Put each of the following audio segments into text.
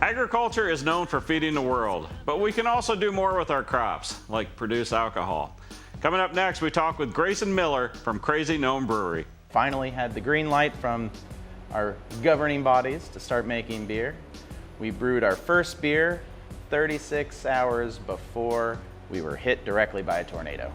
Agriculture is known for feeding the world, but we can also do more with our crops, like produce alcohol. Coming up next, we talk with Grayson Miller from Crazy Gnome Brewery. Finally had the green light from our governing bodies to start making beer. We brewed our first beer 36 hours before we were hit directly by a tornado.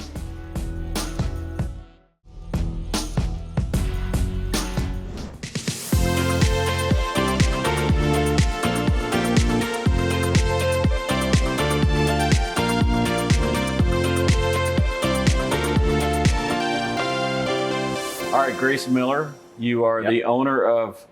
All right, Grayson Miller, you are the owner of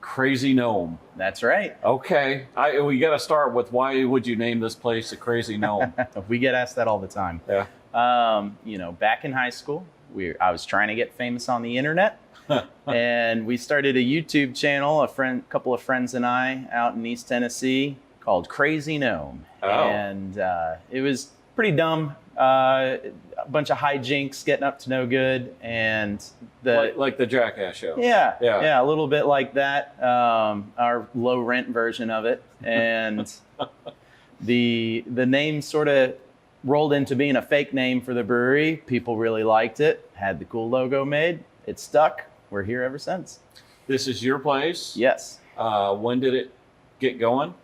Crazy Gnome. That's right. Okay, we got to start with why would you name this place a Crazy Gnome? We get asked that all the time. Yeah. You know, back in high school, I was trying to get famous on the internet, and we started a YouTube channel. A couple of friends and I, out in East Tennessee, called Crazy Gnome, and it was pretty dumb. A bunch of hijinks, getting up to no good, and like the Jackass show. Yeah, a little bit like that. Our low rent version of it, and the name sort of rolled into being a fake name for the brewery. People really liked it. Had the cool logo made. It stuck. We're here ever since. This is your place? Yes. When did it get going?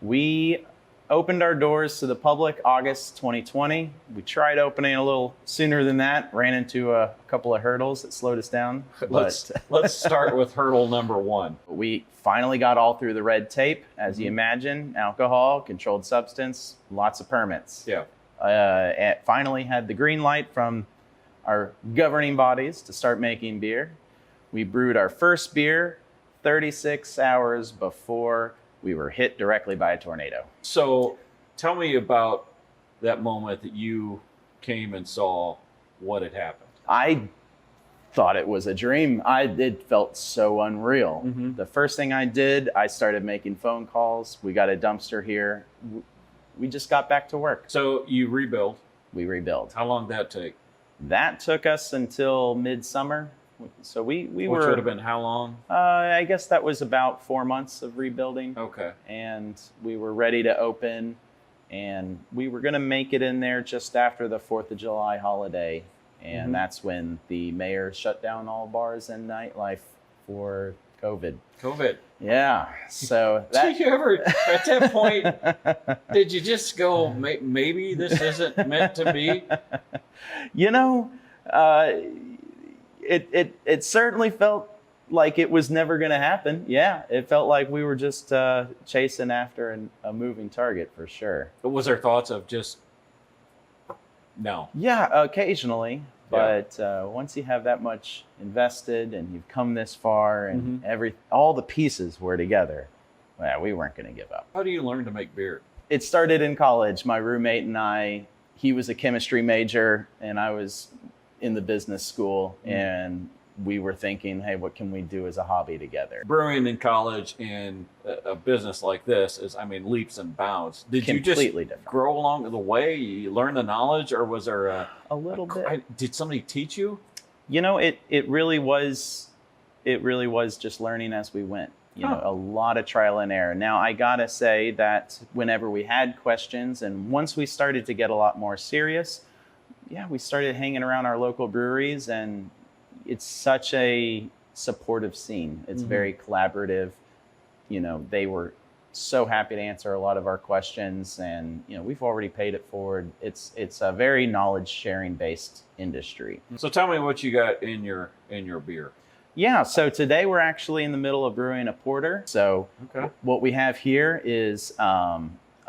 We opened our doors to the public August 2020. We tried opening a little sooner than that, ran into a couple of hurdles that slowed us down. Let's start with hurdle number one. We finally got all through the red tape, as you imagine, alcohol, controlled substance, lots of permits. Yeah. And finally had the green light from our governing bodies to start making beer. We brewed our first beer 36 hours before we were hit directly by a tornado. So tell me about that moment that you came and saw what had happened. I thought it was a dream. It felt so unreal. Mm-hmm. The first thing I did, I started making phone calls. We got a dumpster here. We just got back to work. So you rebuild. We rebuild. How long did that take? That took us until midsummer. So we Which were. would have been how long? I guess that was about 4 months of rebuilding. Okay. And we were ready to open, and we were going to make it in there just after the 4th of July holiday. And that's when the mayor shut down all bars and nightlife for COVID. Yeah. So did you ever, at that point, did you just go, maybe this isn't meant to be? You know, it certainly felt like it was never going to happen. Yeah, it felt like we were just chasing after a moving target for sure. But was there thoughts of just, no? Yeah, occasionally. But once you have that much invested and you've come this far and all the pieces were together, well, we weren't going to give up. How do you learn to make beer? It started in college. My roommate and I, he was a chemistry major and I was in the business school, and we were thinking, hey, what can we do as a hobby together? Brewing in college and a business like this is, I mean, leaps and bounds. Did you just different. grow along the way? You learn the knowledge, or was there a little bit? Did somebody teach you? You know, it really was just learning as we went. You know, a lot of trial and error. Now, I gotta say that whenever we had questions, and once we started to get a lot more serious, we started hanging around our local breweries, and it's such a supportive scene. It's very collaborative. You know, they were so happy to answer a lot of our questions, and you know, we've already paid it forward. It's a very knowledge sharing based industry. So tell me what you got in your beer. Yeah, so today we're actually in the middle of brewing a porter. So what we have here is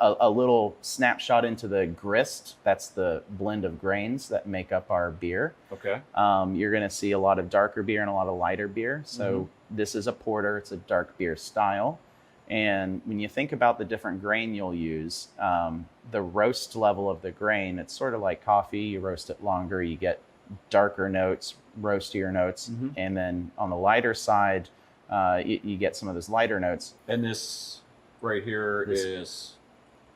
a little snapshot into the grist. That's the blend of grains that make up our beer. Okay. You're going to see a lot of darker beer and a lot of lighter beer. So this is a porter. It's a dark beer style. And when you think about the different grain you'll use, the roast level of the grain, it's sort of like coffee. You roast it longer, you get darker notes, roastier notes. And then on the lighter side, you get some of those lighter notes. And this right here is...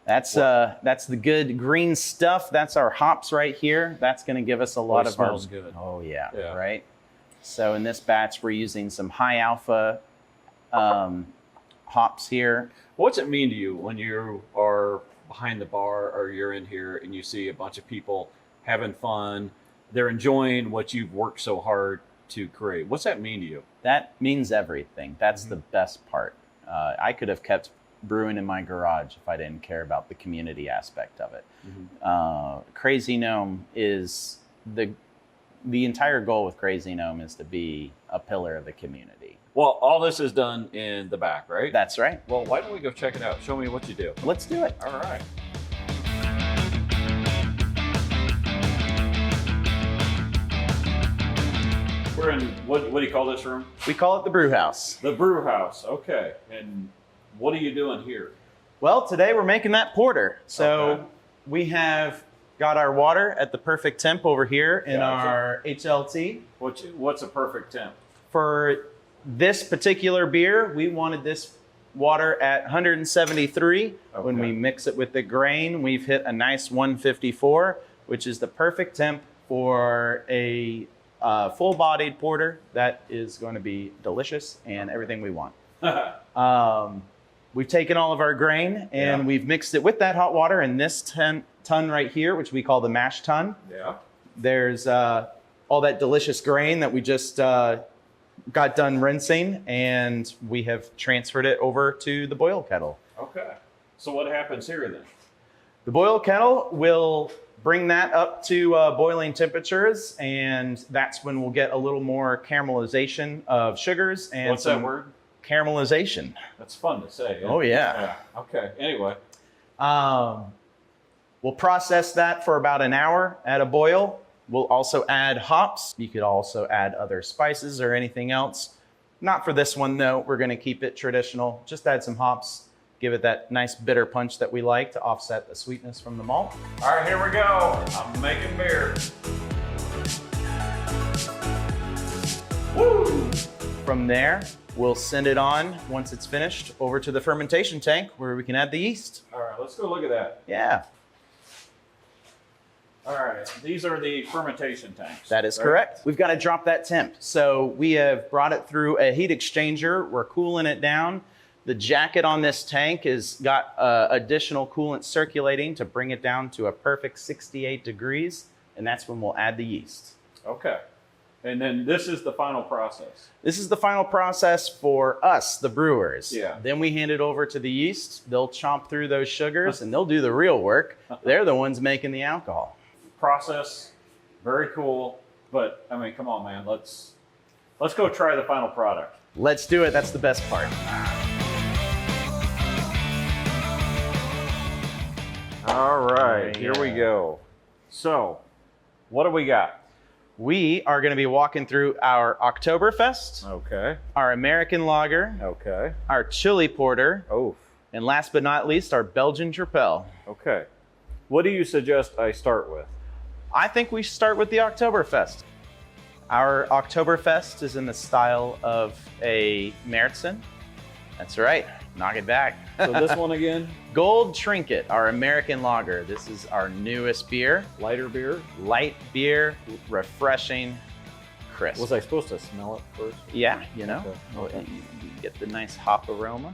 That's the good green stuff. That's our hops right here. That's going to give us a lot of our... smells good. Oh, yeah, right? So in this batch, we're using some high alpha hops here. What's it mean to you when you are behind the bar or you're in here and you see a bunch of people having fun? They're enjoying what you've worked so hard to create. What's that mean to you? That means everything. That's the best part. I could have kept brewing in my garage if I didn't care about the community aspect of it. Crazy Gnome is the entire goal with Crazy Gnome is to be a pillar of the community. Well, all this is done in the back, right? That's right. Well, why don't we go check it out? Show me what you do. Let's do it. All right. We're in, what do you call this room? We call it the brew house. The brew house. Okay. And what are you doing here? Well, today we're making that porter. So we have got our water at the perfect temp over here in our HLT. What's a perfect temp? For this particular beer, we wanted this water at 173. When we mix it with the grain, we've hit a nice 154, which is the perfect temp for a full-bodied porter that is going to be delicious and everything we want. We've taken all of our grain and we've mixed it with that hot water in this ton right here, which we call the mash tun. Yeah. There's all that delicious grain that we just got done rinsing, and we have transferred it over to the boil kettle. Okay. So what happens here then? The boil kettle will bring that up to boiling temperatures, and that's when we'll get a little more caramelization of sugars. And what's that word? Caramelization. That's fun to say. Oh, yeah. Okay. Anyway. We'll process that for about an hour at a boil. We'll also add hops. You could also add other spices or anything else. Not for this one, though. We're going to keep it traditional. Just add some hops. Give it that nice bitter punch that we like to offset the sweetness from the malt. All right, here we go. I'm making beer. Woo! From there, we'll send it on, once it's finished, over to the fermentation tank where we can add the yeast. All right, let's go look at that. Yeah. All right, these are the fermentation tanks. That is correct. We've got to drop that temp. So we have brought it through a heat exchanger. We're cooling it down. The jacket on this tank has got additional coolant circulating to bring it down to a perfect 68 degrees, and that's when we'll add the yeast. Okay. And then this is the final process. This is the final process for us, the brewers. Yeah. Then we hand it over to the yeast. They'll chomp through those sugars, and they'll do the real work. They're the ones making the alcohol. Process, very cool. But, I mean, come on, man. Let's go try the final product. Let's do it. That's the best part. All right, Yeah. here we go. So, what do we got? We are going to be walking through our Oktoberfest, Okay. our American Lager, Okay. our Chili Porter, Oh, and last but not least, our Belgian Tripel. okay. What do you suggest I start with? I think we start with the Oktoberfest. Our Oktoberfest is in the style of a Märzen. That's right. Knock it back. So this one again? Gold Trinket, our American Lager. This is our newest beer. Lighter beer? Light beer, refreshing, crisp. Was I supposed to smell it first? Yeah, you know. Okay. You get the nice hop aroma.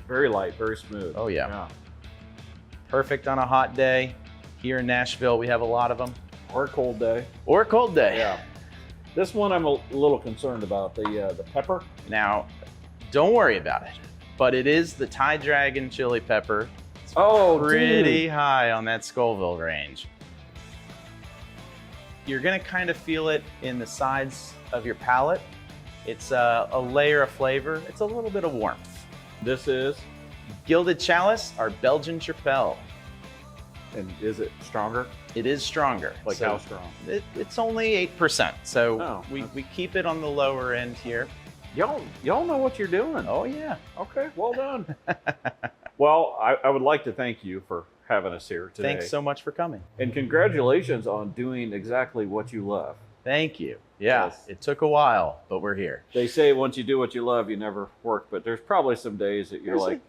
Very light, very smooth. Oh, yeah. Perfect on a hot day. Here in Nashville, we have a lot of them. Or a cold day. Or a cold day. Yeah. This one I'm a little concerned about, the pepper. Now, don't worry about it, but it is the Thai Dragon chili pepper. It's pretty high on that Scoville range. You're gonna kind of feel it in the sides of your palate. It's a layer of flavor. It's a little bit of warmth. This is, Gilded Chalice, our Belgian Tripel. and is it stronger? It is stronger. Like So how strong? it's only 8%, so Oh, we keep it on the lower end here. Y'all know what you're doing. Oh yeah. Okay, well done. Well, I would like to thank you for having us here today. Thanks so much for coming. And congratulations on doing exactly what you love. Thank you. Yeah, Yes. it took a while, but we're here. They say once you do what you love, you never work, but there's probably some days that you're like,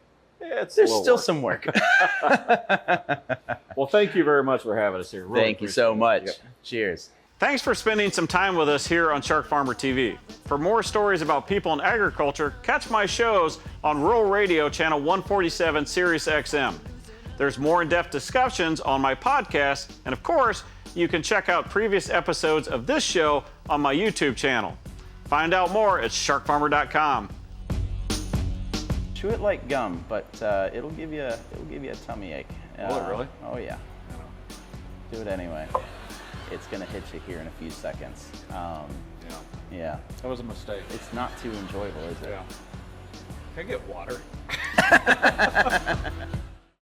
it's There's a little still work. some work. Well, thank you very much for having us here. Really Thank you so appreciate it. much. Yep. Cheers. Thanks for spending some time with us here on SharkFarmer TV. For more stories about people in agriculture, catch my shows on Rural Radio Channel 147 Sirius XM. There's more in-depth discussions on my podcast, and of course, you can check out previous episodes of this show on my YouTube channel. Find out more at sharkfarmer.com. Chew it like gum, but it'll give you a tummy ache. Will it really? Oh yeah. Do it anyway. It's gonna hit you here in a few seconds. Yeah. That was a mistake. It's not too enjoyable, is it? Yeah. Can I get water?